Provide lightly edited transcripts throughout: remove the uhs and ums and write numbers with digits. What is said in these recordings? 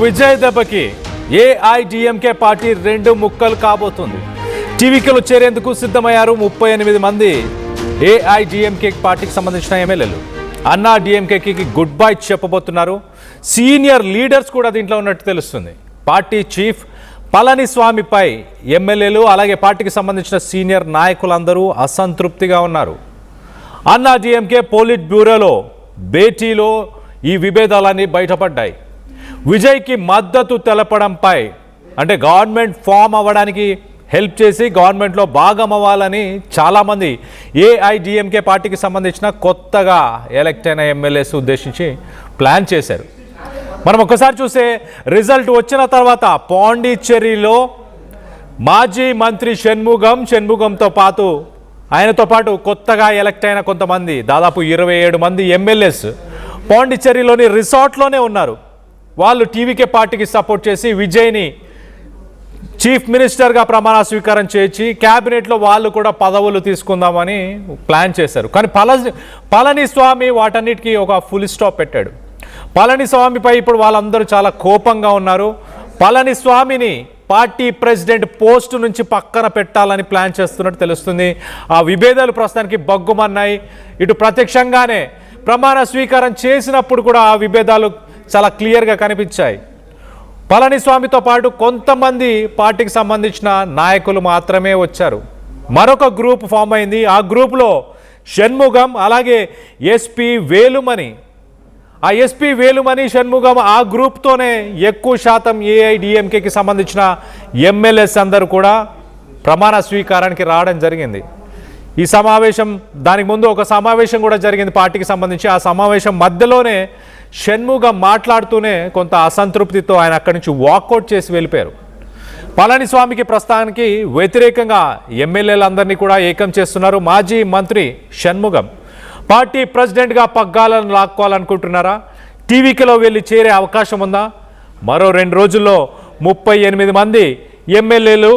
విజయ్ దెబ్బకి AIADMK party రెండు ముక్కలు కాబోతుంది. టీవీకేలో చేరేందుకు సిద్ధమయ్యారు 38 మంది ఏఐడిఎంకే పార్టీకి సంబంధించిన ఎమ్మెల్యేలు. అన్నా డిఎంకేకి గుడ్ బై చెప్పబోతున్నారు. సీనియర్ లీడర్స్ కూడా దీంట్లో ఉన్నట్టు తెలుస్తుంది. పార్టీ చీఫ్ పళనిస్వామిపై ఎమ్మెల్యేలు అలాగే పార్టీకి సంబంధించిన సీనియర్ నాయకులందరూ అసంతృప్తిగా ఉన్నారు. అన్నా డిఎంకే పోలిట్ బ్యూరోలో భేటీలో ఈ విభేదాలన్నీ బయటపడ్డాయి. విజయ్కి మద్దతు తెలపడంపై అంటే గవర్నమెంట్ ఫామ్ అవ్వడానికి హెల్ప్ చేసి గవర్నమెంట్లో భాగం అవ్వాలని చాలామంది ఏఐడిఎంకే పార్టీకి సంబంధించిన కొత్తగా ఎలక్ట్ అయిన ఎమ్మెల్యేస్ ఉద్దేశించి ప్లాన్ చేశారు. మనం ఒక్కసారి చూస్తే రిజల్ట్ వచ్చిన తర్వాత పాండిచ్చేరిలో మాజీ మంత్రి షణ్ముగంతో పాటు ఆయనతో పాటు కొత్తగా ఎలక్ట్ అయిన కొంతమంది దాదాపు 27 మంది ఎమ్మెల్యేస్ పాండిచ్చేరిలోని రిసార్ట్లోనే ఉన్నారు. వాళ్ళు టీవీకే పార్టీకి సపోర్ట్ చేసి విజయ్ని చీఫ్ మినిస్టర్గా ప్రమాణ స్వీకారం చేయించి క్యాబినెట్లో వాళ్ళు కూడా పదవులు తీసుకుందామని ప్లాన్ చేశారు. కానీ పళనిస్వామి వాటన్నిటికీ ఒక ఫుల్ స్టాప్ పెట్టాడు. పళనిస్వామిపై ఇప్పుడు వాళ్ళందరూ చాలా కోపంగా ఉన్నారు. పళనిస్వామిని పార్టీ ప్రెసిడెంట్ పోస్టు నుంచి పక్కన పెట్టాలని ప్లాన్ చేస్తున్నట్టు తెలుస్తుంది. ఆ విభేదాలు ప్రస్తుతానికి బగ్గుమన్నాయి. ఇటు ప్రత్యక్షంగానే ప్రమాణ స్వీకారం చేసినప్పుడు కూడా ఆ విభేదాలు చాలా క్లియర్గా కనిపించాయి. పళనిస్వామితో పాటు కొంతమంది పార్టీకి సంబంధించిన నాయకులు మాత్రమే వచ్చారు. మరొక గ్రూప్ ఫామ్ అయింది. ఆ గ్రూప్లో షణ్ముగం అలాగే ఎస్పీ వేలుమణి. ఆ ఎస్పీ వేలుమణి షణ్ముగం ఆ గ్రూప్తోనే ఎక్కువ శాతం ఏఐడిఎంకేకి సంబంధించిన ఎమ్మెల్యేస్ అందరూ కూడా ప్రమాణ స్వీకారానికి రావడం జరిగింది. ఈ సమావేశం దానికి ముందు ఒక సమావేశం కూడా జరిగింది పార్టీకి సంబంధించి. ఆ సమావేశం మధ్యలోనే షణ్ముగం మాట్లాడుతూనే కొంత అసంతృప్తితో ఆయన అక్కడి నుంచి వాకౌట్ చేసి వెళ్ళిపోయారు. పళనిస్వామికి ప్రస్తుతానికి వ్యతిరేకంగా ఎమ్మెల్యేలందరినీ కూడా ఏకం చేస్తున్నారు. మాజీ మంత్రి షణ్ముగం పార్టీ ప్రెసిడెంట్గా పగ్గాలను లాక్కోవాలనుకుంటున్నారా? టీవీకేలో వెళ్ళి చేరే అవకాశం ఉందా? మరో 2 రోజుల్లో 38 మంది ఎమ్మెల్యేలు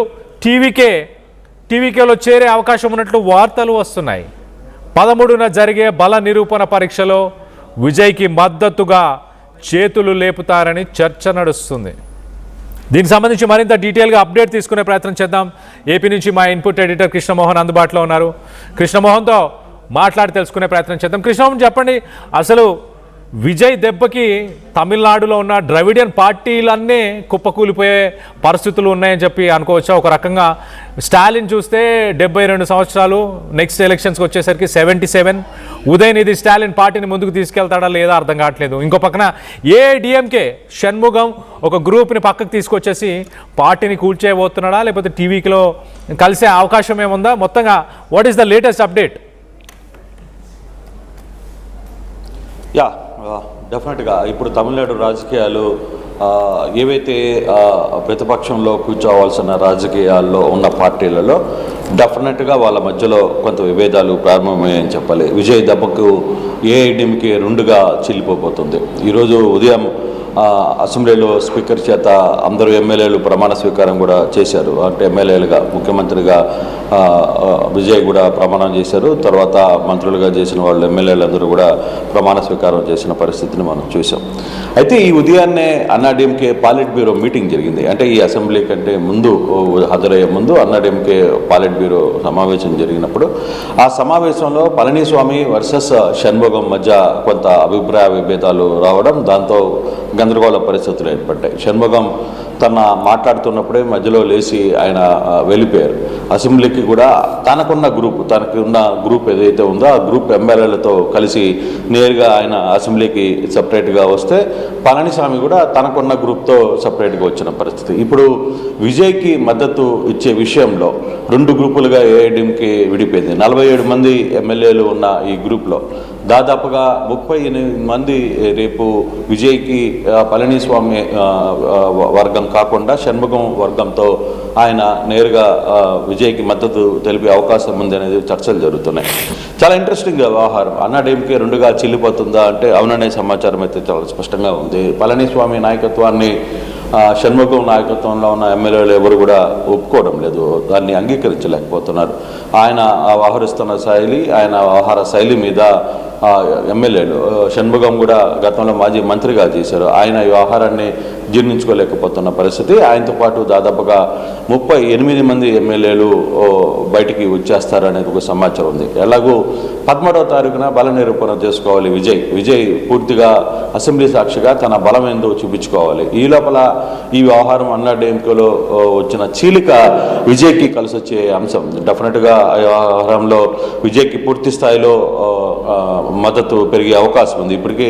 టీవీకేలో చేరే అవకాశం ఉన్నట్లు వార్తలు వస్తున్నాయి. 13న జరిగే బల నిరూపణ పరీక్షలో విజయ్కి మద్దతుగా చేతులు లేపుతారని చర్చ నడుస్తుంది. దీనికి సంబంధించి మరింత డీటెయిల్గా అప్డేట్ తీసుకునే ప్రయత్నం చేద్దాం. ఏపీ నుంచి మా ఇన్పుట్ ఎడిటర్ కృష్ణమోహన్ అందుబాటులో ఉన్నారు. కృష్ణమోహన్తో మాట్లాడి తెలుసుకునే ప్రయత్నం చేద్దాం. కృష్ణమోహన్ చెప్పండి, అసలు విజయ్ దెబ్బకి తమిళనాడులో ఉన్న ద్రవిడియన్ పార్టీలన్నీ కుప్పకూలిపోయే పరిస్థితులు ఉన్నాయని చెప్పి అనుకోవచ్చా? ఒక రకంగా స్టాలిన్ చూస్తే 72 సంవత్సరాలు, నెక్స్ట్ ఎలక్షన్స్కి వచ్చేసరికి 77. ఉదయనిధి స్టాలిన్ పార్టీని ముందుకు తీసుకెళ్తాడా లేదా అర్థం కావట్లేదు. ఇంకో పక్కన ఏఐడిఎంకే షణ్ముగం ఒక గ్రూప్ని పక్కకు తీసుకొచ్చేసి పార్టీని కూల్చేయబోతున్నాడా లేకపోతే టీవీలో కలిసే అవకాశం ఏముందా? మొత్తంగా what is the latest update? డెఫినెట్గా ఇప్పుడు తమిళనాడు రాజకీయాలు ఏవైతే ప్రతిపక్షంలో కూర్చోవాల్సిన రాజకీయాల్లో ఉన్న పార్టీలలో డెఫినెట్గా వాళ్ళ మధ్యలో కొంత విభేదాలు ప్రారంభమయ్యాయని చెప్పాలి. విజయ్ దెబ్బకు ఏఐడిఎంకే 2గా చీలిపోబోతుంది. ఈరోజు ఉదయం అసెంబ్లీలో స్పీకర్ చేత అందరూ ఎమ్మెల్యేలు ప్రమాణ స్వీకారం కూడా చేశారు. అంటే ఎమ్మెల్యేలుగా ముఖ్యమంత్రిగా విజయ్ కూడా ప్రమాణం చేశారు. తర్వాత మంత్రులుగా చేసిన వాళ్ళు ఎమ్మెల్యేలందరూ కూడా ప్రమాణ స్వీకారం చేసిన పరిస్థితిని మనం చూసాం. అయితే ఈ ఉదయాన్నే అన్నాడీఎంకే పాలిట్ బ్యూరో మీటింగ్ జరిగింది. అంటే ఈ అసెంబ్లీ కంటే ముందు హాజరయ్యే ముందు అన్నాడీఎంకే పాలిట్ బ్యూరో సమావేశం జరిగినప్పుడు ఆ సమావేశంలో పళనిస్వామి వర్సెస్ షణ్ముగం మధ్య కొంత అభిప్రాయ విభేదాలు రావడం, దాంతో గందరగోళ పరిస్థితులు ఏర్పడ్డాయి. షణ్ముగం మాట్లాడుతున్నప్పుడే మధ్యలో లేచి ఆయన వెళ్ళిపోయారు. అసెంబ్లీకి కూడా తనకున్న గ్రూప్ ఏదైతే ఉందో ఆ గ్రూప్ ఎమ్మెల్యేలతో కలిసి నేరుగా ఆయన అసెంబ్లీకి సపరేట్గా వస్తే పళనిస్వామి కూడా తనకున్న గ్రూప్తో సపరేట్గా వచ్చిన పరిస్థితి. ఇప్పుడు విజయ్కి మద్దతు ఇచ్చే విషయంలో 2 గ్రూపులుగా ఏఐడిఎంకే విడిపోయింది. 47 మంది ఎమ్మెల్యేలు ఉన్న ఈ గ్రూప్లో దాదాపుగా 38 మంది రేపు విజయ్కి పళనిస్వామి వర్గం కాకుండా షణ్ముగం వర్గంతో ఆయన నేరుగా విజయ్కి మద్దతు తెలిపే అవకాశం ఉంది అనేది చర్చలు జరుగుతున్నాయి. చాలా ఇంట్రెస్టింగ్ వ్యవహారం. అన్నాడీఎంకే 2గా చీలిపోతుందా అంటే అవుననే సమాచారం అయితే చాలా స్పష్టంగా ఉంది. పళనిస్వామి నాయకత్వాన్ని షణ్ముగం నాయకత్వంలో ఉన్న ఎమ్మెల్యేలు ఎవరు కూడా ఒప్పుకోవడం లేదు, దాన్ని అంగీకరించలేకపోతున్నారు. ఆయన వ్యవహరిస్తున్న శైలి, ఆయన వ్యవహార శైలి మీద ఎమ్మెల్యేలు షణ్ముగం కూడా గతంలో మాజీ మంత్రిగా చేశారు. ఆయన ఈ వ్యవహారాన్ని జీర్ణించుకోలేకపోతున్న పరిస్థితి. ఆయనతో పాటు దాదాపుగా 38 మంది ఎమ్మెల్యేలు బయటికి వచ్చేస్తారనేది ఒక సమాచారం ఉంది. ఎలాగూ 13వ తారీఖున బల నిరూపణ చేసుకోవాలి విజయ్ పూర్తిగా అసెంబ్లీ సాక్షిగా తన బలం ఏందో చూపించుకోవాలి. ఈ లోపల ఈ వ్యవహారం అన్నాడీఎంకేలో వచ్చిన చీలిక విజయ్కి కలిసి వచ్చే అంశం. డెఫినెట్గా ఈ వ్యవహారంలో విజయ్కి పూర్తి స్థాయిలో మద్దతు పెరిగే అవకాశం ఉంది. ఇప్పటికీ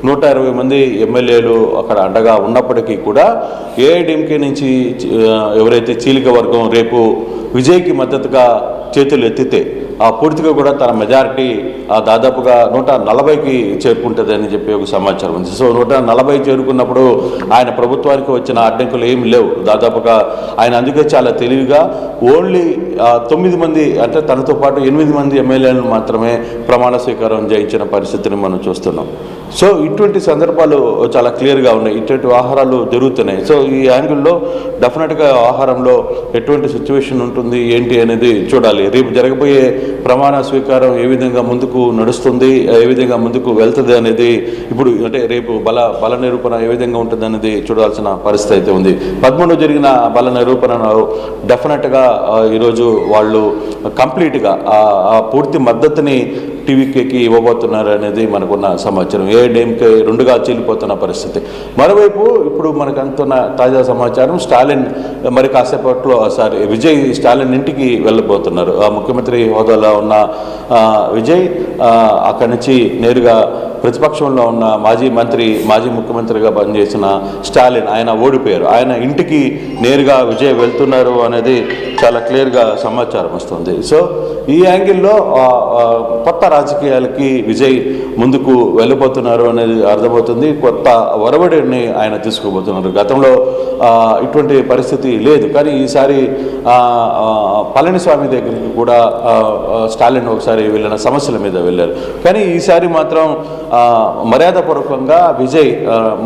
120 మంది ఎమ్మెల్యేలు అక్కడ అండగా ఉన్నప్పటికీ కూడా ఏఐడిఎంకే నుంచి ఎవరైతే చీలిక వర్గం రేపు విజయ్కి మద్దతుగా చేతులు ఎత్తితే పూర్తిగా కూడా తన మెజారిటీ దాదాపుగా 140కి చేరుకుంటుందని చెప్పి ఒక సమాచారం ఉంది. సో 140 చేరుకున్నప్పుడు ఆయన ప్రభుత్వానికి వచ్చిన అడ్డంకులు ఏమి లేవు. దాదాపుగా ఆయన అందుకే చాలా తెలివిగా ఓన్లీ 9 మంది అంటే తనతో పాటు 8 మంది ఎమ్మెల్యేలను మాత్రమే ప్రమాణ స్వీకారం చేయించిన పరిస్థితిని మనం చూస్తున్నాం. సో ఇటువంటి సందర్భాలు చాలా క్లియర్గా ఉన్నాయి. ఇటువంటి వ్యవహారాలు జరుగుతున్నాయి. సో ఈ యాంగిల్లో డెఫినెట్గా వ్యవహారంలో ఎటువంటి సిచ్యువేషన్ ఉంటుంది ఏంటి అనేది చూడాలి. రేపు జరగబోయే ప్రమాణ స్వీకారం ఏ విధంగా ముందుకు నడుస్తుంది, ఏ విధంగా ముందుకు వెళ్తుంది అనేది ఇప్పుడు అంటే రేపు బల నిరూపణ ఏ విధంగా ఉంటుంది అనేది చూడాల్సిన పరిస్థితి అయితే ఉంది. 13 జరిగిన బల నిరూపణలో డెఫినెట్గా ఈరోజు వాళ్ళు కంప్లీట్గా పూర్తి మద్దతుని టీవీకేకి ఇవ్వబోతున్నారు అనేది మనకున్న సమాచారం. ఏఐడిఎంకే 2గా చీలిపోతున్న పరిస్థితి. మరోవైపు ఇప్పుడు మనకు అందుతున్న తాజా సమాచారం స్టాలిన్ మరి కాసేపట్లో విజయ్ స్టాలిన్ ఇంటికి వెళ్ళబోతున్నారు. ముఖ్యమంత్రి హోదాలో ఉన్న విజయ్ అక్కడి నుంచి నేరుగా ప్రతిపక్షంలో ఉన్న మాజీ ముఖ్యమంత్రిగా పనిచేసిన స్టాలిన్ ఆయన ఓడిపోయారు. ఆయన ఇంటికి నేరుగా విజయ్ వెళ్తున్నారు అనేది చాలా క్లియర్గా సమాచారం వస్తుంది. సో ఈ యాంగిల్లో కొత్త రాజకీయాలకి విజయ్ ముందుకు వెళ్ళిపోతున్నారు అనేది అర్థమవుతుంది. కొత్త ఒరవడిని ఆయన తీసుకోబోతున్నారు. గతంలో ఇటువంటి పరిస్థితి లేదు. కానీ ఈసారి పళనిస్వామి దగ్గరికి కూడా స్టాలిన్ ఒకసారి వెళ్ళిన సమస్యల మీద వెళ్ళారు. కానీ ఈసారి మాత్రం మర్యాదపూర్వకంగా విజయ్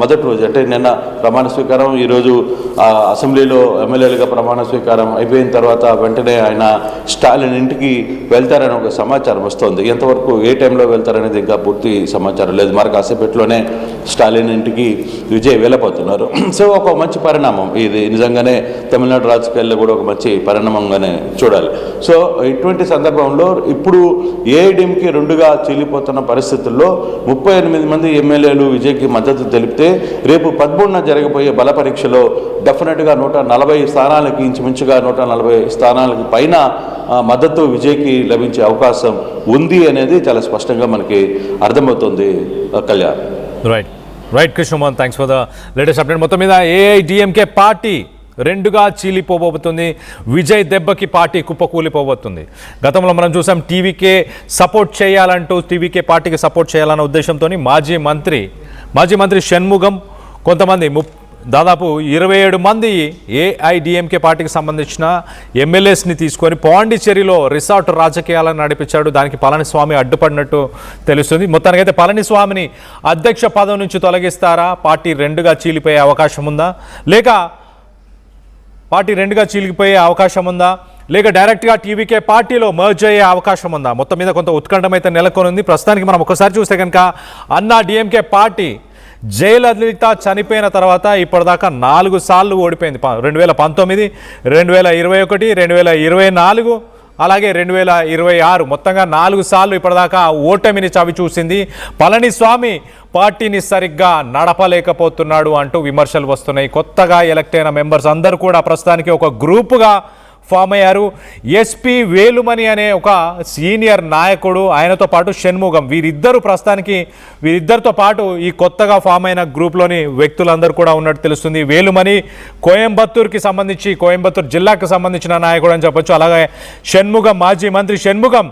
మొదటి రోజు అంటే నిన్న ప్రమాణ స్వీకారం, ఈరోజు అసెంబ్లీలో ఎమ్మెల్యేలుగా ప్రమాణ స్వీకారం అయిపోయిన తర్వాత వెంటనే ఆయన స్టాలిన్ ఇంటికి వెళ్తారని ఒక సమాచారం వస్తుంది. ఎంతవరకు ఏ టైంలో వెళ్తారనేది ఇంకా పూర్తి సమాచారం లేదు. మరి కాసేపట్లోనే స్టాలిన్ ఇంటికి విజయ్ వెళ్ళబోతున్నారు. సో ఒక మంచి పరిణామం ఇది. నిజంగానే తమిళనాడు రాజకీయాల్లో కూడా ఒక మంచి పరిణామంగానే చూడాలి. సో ఇటువంటి సందర్భంలో ఇప్పుడు ఏఐడిఎంకి 2గా చీలిపోతున్న పరిస్థితుల్లో 38 మంది ఎమ్మెల్యేలు విజయ్కి మద్దతు తెలిపితే రేపు 13న జరగబోయే బల పరీక్షలో డెఫినెట్గా 140 స్థానాలకి ఇంచుమించుగా 140 స్థానాలకి పైన మద్దతు విజయ్కి లభించే అవకాశం ఉంది అనేది చాలా స్పష్టంగా మనకి అర్థమవుతుంది. Kalyan. Right Krishnamohan, thanks for the latest update. మొత్తం మీద ఏఐడిఎంకే పార్టీ 2గా చీలిపోబోతుంది. విజయ్ దెబ్బకి పార్టీ కుప్పకూలిపోబోతుంది. గతంలో మనం చూసాం టీవీకే సపోర్ట్ చేయాలంటూ టీవీకే పార్టీకి సపోర్ట్ చేయాలన్న ఉద్దేశంతో మాజీ మంత్రి షణ్ముగం కొంతమంది దాదాపు 27 మంది ఏఐడిఎంకే పార్టీకి సంబంధించిన ఎమ్మెల్యేస్ని తీసుకొని పాండిచ్చేరిలో రిసార్ట్ రాజకీయాలను నడిపించాడు. దానికి పళనిస్వామి అడ్డుపడినట్టు తెలుస్తుంది. మొత్తానికైతే పళనిస్వామిని అధ్యక్ష పదవి నుంచి తొలగిస్తారా? పార్టీ 2గా చీలిపోయే అవకాశం ఉందా? లేక డైరెక్ట్గా టీవీకే పార్టీలో మర్జ్ అయ్యే అవకాశం ఉందా? మొత్తం మీద కొంత ఉత్కంఠం అయితే నెలకొనుంది. ప్రస్తుతానికి మనం ఒకసారి చూస్తే కనుక అన్నాడీఎంకే పార్టీ జయలలిత చనిపోయిన తర్వాత ఇప్పటిదాకా 4 సార్లు ఓడిపోయింది. 2019, 2021, 2024 అలాగే 2026 మొత్తంగా 4 సార్లు ఇప్పటిదాకా ఓటమిని చవి చూసింది. పళనిస్వామి పార్టీని సరిగ్గా నడపలేకపోతున్నాడు అంటూ విమర్శలు వస్తున్నాయి. కొత్తగా ఎలక్ట్ అయిన మెంబర్స్ అందరూ కూడా ప్రస్తుతానికి ఒక గ్రూపుగా ఫామ్ అయ్యారు. ఎస్పీ వేలుమణి అనే ఒక సీనియర్ నాయకుడు, ఆయనతో పాటు షణ్ముగం, వీరిద్దరితో పాటు ఈ కొత్తగా ఫామ్ అయిన గ్రూప్లోని వ్యక్తులందరూ కూడా ఉన్నట్టు తెలుస్తుంది. వేలుమణి కోయంబత్తూరు జిల్లాకు సంబంధించిన నాయకుడు అని చెప్పొచ్చు. అలాగే షణ్ముగం, మాజీ మంత్రి షణ్ముగం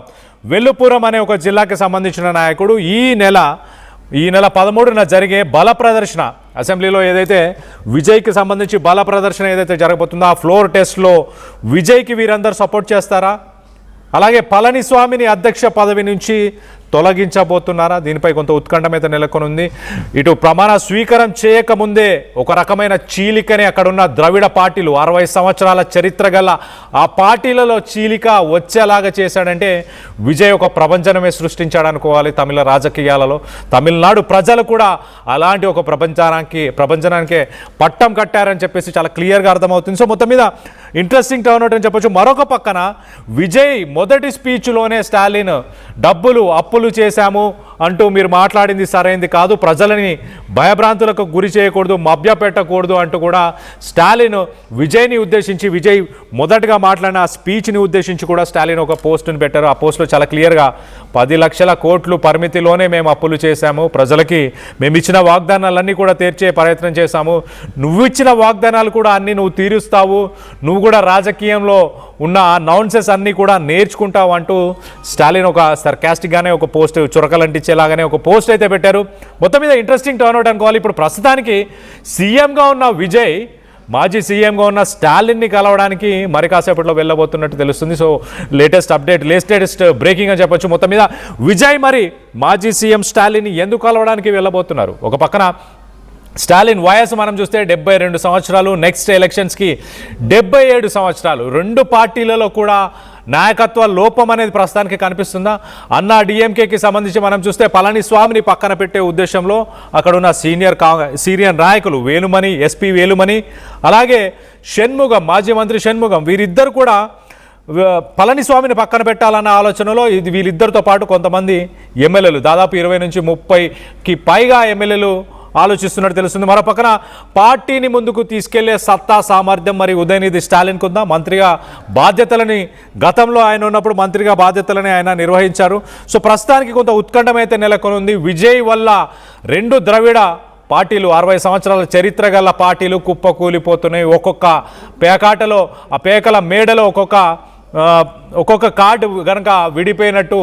వెల్లుపురం అనే ఒక జిల్లాకు సంబంధించిన నాయకుడు. ఈ నెల 13న జరిగే బల ప్రదర్శన, అసెంబ్లీలో ఏదైతే విజయ్కి సంబంధించి బల ప్రదర్శన ఏదైతే జరగబోతుందో ఆ ఫ్లోర్ టెస్ట్లో విజయ్కి వీరందరూ సపోర్ట్ చేస్తారా? అలాగే పళనిస్వామిని అధ్యక్ష పదవి నుంచి తొలగించబోతున్నారా? దీనిపై కొంత ఉత్కంఠం అయితే నెలకొని ఉంది. ఇటు ప్రమాణ స్వీకారం చేయకముందే ఒక రకమైన చీలికని అక్కడున్న ద్రవిడ పార్టీలు 60 సంవత్సరాల చరిత్ర గల ఆ పార్టీలలో చీలిక వచ్చేలాగా చేశాడంటే విజయ్ ఒక ప్రపంచమే సృష్టించాడు అనుకోవాలి తమిళ రాజకీయాలలో. తమిళనాడు ప్రజలు కూడా అలాంటి ఒక ప్రపంచానికే పట్టం కట్టారని చెప్పేసి చాలా క్లియర్గా అర్థమవుతుంది. సో మొత్తం మీద ఇంట్రెస్టింగ్ టర్న్ అవుట్ అని చెప్పొచ్చు. మరొక పక్కన విజయ్ మొదటి స్పీచ్లోనే స్టాలిన్ డబ్బులు అప్పులు చేశాము అంటూ మీరు మాట్లాడింది సరైంది కాదు, ప్రజలని భయభ్రాంతులకు గురి చేయకూడదు, మభ్య పెట్టకూడదు అంటూ కూడా స్టాలిన్ విజయ్ని ఉద్దేశించి, విజయ్ మొదటగా మాట్లాడిన ఆ స్పీచ్ని ఉద్దేశించి కూడా స్టాలిన్ ఒక పోస్టును పెట్టారు. ఆ పోస్టులో చాలా క్లియర్గా 10 లక్షల కోట్లు పరిమితిలోనే మేము అప్పులు చేశాము, ప్రజలకి మేము ఇచ్చిన వాగ్దానాలన్నీ కూడా తీర్చే ప్రయత్నం చేశాము, నువ్వు ఇచ్చిన వాగ్దానాలు కూడా అన్నీ నువ్వు తీరుస్తావు, నువ్వు కూడా రాజకీయంలో ఉన్న ఆ నౌన్సెస్ అన్నీ కూడా నేర్చుకుంటావు అంటూ స్టాలిన్ ఒక సర్కాస్టిక్గానే ఒక పోస్ట్ చురకలంటించేలాగానే ఒక పోస్ట్ అయితే పెట్టారు. మొత్తం మీద ఇంట్రెస్టింగ్ టర్న్అవుట్ అనుకోవాలి. ఇప్పుడు ప్రస్తుతానికి సీఎంగా ఉన్న విజయ్ మాజీ సీఎంగా ఉన్న స్టాలిన్ని కలవడానికి మరి కాసేపట్లో వెళ్ళబోతున్నట్టు తెలుస్తుంది. సో లేటెస్ట్ బ్రేకింగ్ అని చెప్పొచ్చు. మొత్తం మీద విజయ్ మరి మాజీ సీఎం స్టాలిన్ని ఎందుకు కలవడానికి వెళ్ళబోతున్నారు? ఒక పక్కన స్టాలిన్ వయసు మనం చూస్తే 72 సంవత్సరాలు, నెక్స్ట్ ఎలక్షన్స్కి 77 సంవత్సరాలు. రెండు పార్టీలలో కూడా నాయకత్వ లోపం అనేది ప్రస్తుతానికి కనిపిస్తుందా? అన్నా డిఎంకేకి సంబంధించి మనం చూస్తే పళనిస్వామిని పక్కన పెట్టే ఉద్దేశంలో అక్కడున్న సీనియర్ నాయకులు వేలుమణి, ఎస్పీ వేలుమణి, అలాగే షణ్ముగం, మాజీ మంత్రి షణ్ముగం, వీరిద్దరు కూడా పళనిస్వామిని పక్కన పెట్టాలన్న ఆలోచనలో వీళ్ళిద్దరితో పాటు కొంతమంది ఎమ్మెల్యేలు, దాదాపు 20 నుంచి 30కి పైగా ఎమ్మెల్యేలు ఆలోచిస్తున్నట్టు తెలుస్తుంది. మరో పక్కన పార్టీని ముందుకు తీసుకెళ్లే సత్తా సామర్థ్యం మరి ఉదయనిధి స్టాలిన్కు ఉందా? మంత్రిగా బాధ్యతలని గతంలో ఆయన ఉన్నప్పుడు మంత్రిగా బాధ్యతలని ఆయన నిర్వహించారు. సో ప్రస్తుతానికి కొంత ఉత్కంఠం అయితే నెలకొని ఉంది. విజయ్ వల్ల రెండు ద్రవిడ పార్టీలు, 60 సంవత్సరాల చరిత్ర గల పార్టీలు కుప్పకూలిపోతున్నాయి. ఒక్కొక్క పేకాటలో, ఆ పేకల మేడలో ఒక్కొక్క కార్డు కనుక విడిపోయినట్టు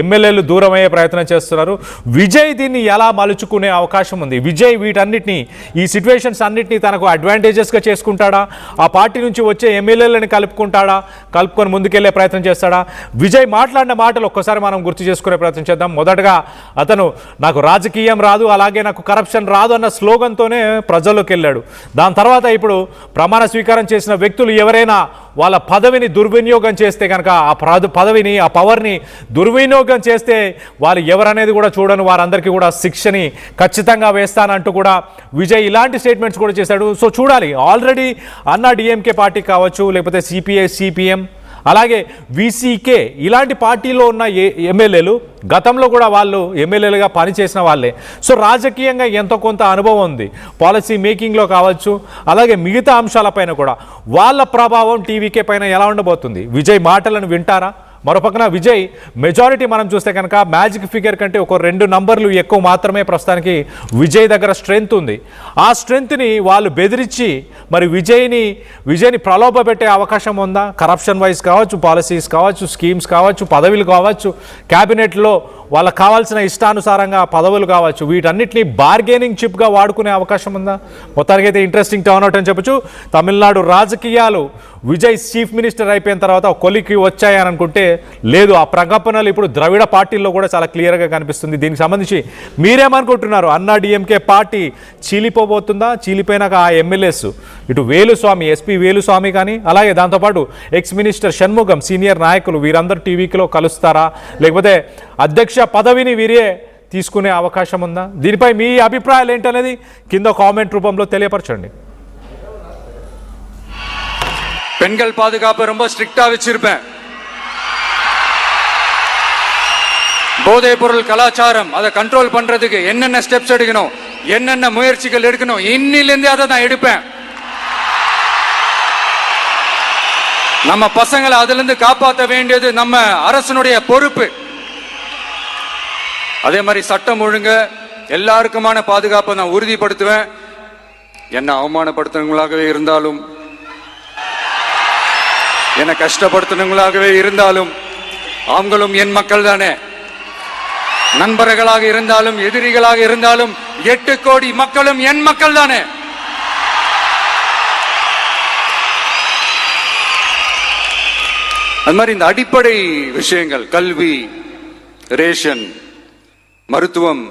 ఎమ్మెల్యేలు దూరం అయ్యే ప్రయత్నం చేస్తున్నారు. విజయ్ దీన్ని ఎలా మలుచుకునే అవకాశం ఉంది? విజయ్ వీటన్నిటినీ, ఈ సిచ్యువేషన్స్ అన్నిటినీ తనకు అడ్వాంటేజెస్గా చేసుకుంటాడా? ఆ పార్టీ నుంచి వచ్చే ఎమ్మెల్యేలని కలుపుకొని ముందుకెళ్లే ప్రయత్నం చేస్తాడా? విజయ్ మాట్లాడిన మాటలు ఒక్కసారి మనం గుర్తు చేసుకునే ప్రయత్నం చేద్దాం. మొదటగా అతను నాకు రాజకీయం రాదు, అలాగే నాకు కరప్షన్ రాదు అన్న స్లోగన్తోనే ప్రజల్లోకి వెళ్ళాడు. దాని తర్వాత ఇప్పుడు ప్రమాణ స్వీకారం చేసిన వ్యక్తులు ఎవరైనా వాళ్ళ పదవిని దుర్వినియోగం చేస్తే కనుక, ఆ పదవిని, ఆ పవర్ని దుర్వినియోగం చేస్తే వాళ్ళు ఎవరనేది కూడా చూడను, వారందరికీ కూడా శిక్షని ఖచ్చితంగా వేస్తానంటూ కూడా విజయ్ ఇలాంటి స్టేట్మెంట్స్ కూడా చేశాడు. సో చూడాలి. ఆల్రెడీ అన్నా డిఎంకే పార్టీ కావచ్చు, లేకపోతే సిపిఐ, సిపిఎం, అలాగే వీసీకే ఇలాంటి పార్టీలో ఉన్న ఎమ్మెల్యేలు గతంలో కూడా వాళ్ళు ఎమ్మెల్యేలుగా పనిచేసిన వాళ్ళే. సో రాజకీయంగా ఎంతో కొంత అనుభవం ఉంది. పాలసీ మేకింగ్లో కావచ్చు, అలాగే మిగతా అంశాలపైన కూడా వాళ్ళ ప్రభావం టీవీకే పైన ఎలా ఉండబోతుంది? విజయ్ మాటలను వింటారా? మరోపక్కన విజయ్ మెజారిటీ మనం చూస్తే కనుక మ్యాజిక్ ఫిగర్ కంటే ఒక 2 నంబర్లు ఎక్కువ మాత్రమే ప్రస్తుతానికి విజయ్ దగ్గర స్ట్రెంగ్త్ ఉంది. ఆ స్ట్రెంగ్త్ని వాళ్ళు బెదిరించి మరి విజయ్ని ప్రలోభ పెట్టే అవకాశం ఉందా? కరప్షన్ వైజ్ కావచ్చు, పాలసీస్ కావచ్చు, స్కీమ్స్ కావచ్చు, పదవులు కావచ్చు, క్యాబినెట్లో వాళ్ళకి కావాల్సిన ఇష్టానుసారంగా పదవులు కావచ్చు, వీటన్నిటిని బార్గెనింగ్ చిప్గా వాడుకునే అవకాశం ఉందా? మొత్తానికైతే ఇంట్రెస్టింగ్ టర్న్అవుట్ అని చెప్పొచ్చు. తమిళనాడు రాజకీయాలు విజయ్ చీఫ్ మినిస్టర్ అయిపోయిన తర్వాత కొలికి వచ్చాయని అనుకుంటే లేదు. ఆ ప్రకంపనలు ఇప్పుడు ద్రవిడ పార్టీల్లో కూడా చాలా క్లియర్గా కనిపిస్తుంది. దీనికి సంబంధించి మీరేమనుకుంటున్నారు? అన్నా డిఎంకే పార్టీ చీలిపోబోతుందా? చీలిపోయినాక ఆ ఎమ్మెల్యేస్ ఇటు వేలుస్వామి, ఎస్పీ వేలుస్వామి కానీ, అలాగే దాంతోపాటు ఎక్స్ మినిస్టర్ షణ్ముగం, సీనియర్ నాయకులు వీరందరూ టీవీలో కలుస్తారా? లేకపోతే అధ్యక్ష పదవిని వీరే తీసుకునే అవకాశం ఉందా? దీనిపై మీ అభిప్రాయాలు ఏంటనేది కింద కామెంట్ రూపంలో తెలియపరచండి. பெண்கள் பாதுகாப்பு ரொம்ப ஸ்ட்ரிக்டா வச்சிருப்பேன். போதைப் பொருள் கலாச்சாரம் அதை கண்ட்ரோல் பண்றதுக்கு என்னென்ன ஸ்டெப்ஸ் எடுக்கணும், என்னென்ன முயற்சிகள் எடுக்கணும், இன்னிலிருந்து அதை நான் எடுப்பேன். நம்ம பசங்களை அதுல இருந்து காப்பாற்ற வேண்டியது நம்ம அரசனுடைய பொறுப்பு. அதே மாதிரி சட்டம் ஒழுங்கு எல்லாருக்குமான பாதுகாப்பை நான் உறுதிப்படுத்துவேன். என்ன அவமானப்படுத்துறவங்களாகவே இருந்தாலும், என்னை கஷ்டப்படுத்தினவங்களாகவே இருந்தாலும் அவங்களும் என் மக்கள் தானே. நண்பர்களாக இருந்தாலும் எதிரிகளாக இருந்தாலும் 8 கோடி மக்களும் என் மக்கள் தானே. அது மாதிரி இந்த அடிப்படை விஷயங்கள், கல்வி, ரேஷன், மருத்துவம்,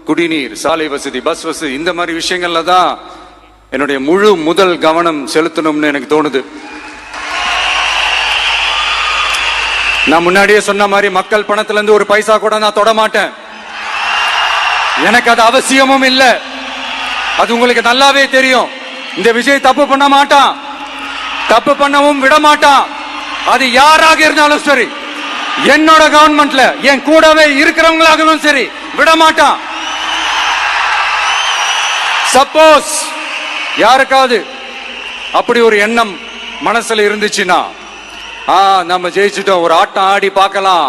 குடிநீர், சாலை வசதி, பஸ் வசதி, இந்த மாதிரி விஷயங்கள்ல தான் என்னுடைய முதல் கவனம் செலுத்தணும்னு எனக்கு தோணுது. நான் முன்னாடியே சொன்ன மாதிரி மக்கள் பணத்துல இருந்து ஒரு பைசா கூட நான் தொட மாட்டேன். எனக்கு அது அவசியமும் இல்லை. அது உங்களுக்கு நல்லாவே தெரியும். இந்த விஜய் தப்பு பண்ண மாட்டான், தப்பு பண்ணவும் விட மாட்டான். அது யாராக இருந்தாலும் சரி, என்னோட கவர்மெண்ட்ல என் கூடவே இருக்கிறவங்களாகவும் சரி, விட மாட்டான். சப்போஸ் யாருக்காவது அப்படி ஒரு எண்ணம் மனசுல இருந்துச்சுன்னா, நம்ம ஜெயிச்சுட்டோம், ஒரு ஆட்டம் ஆடி பார்க்கலாம்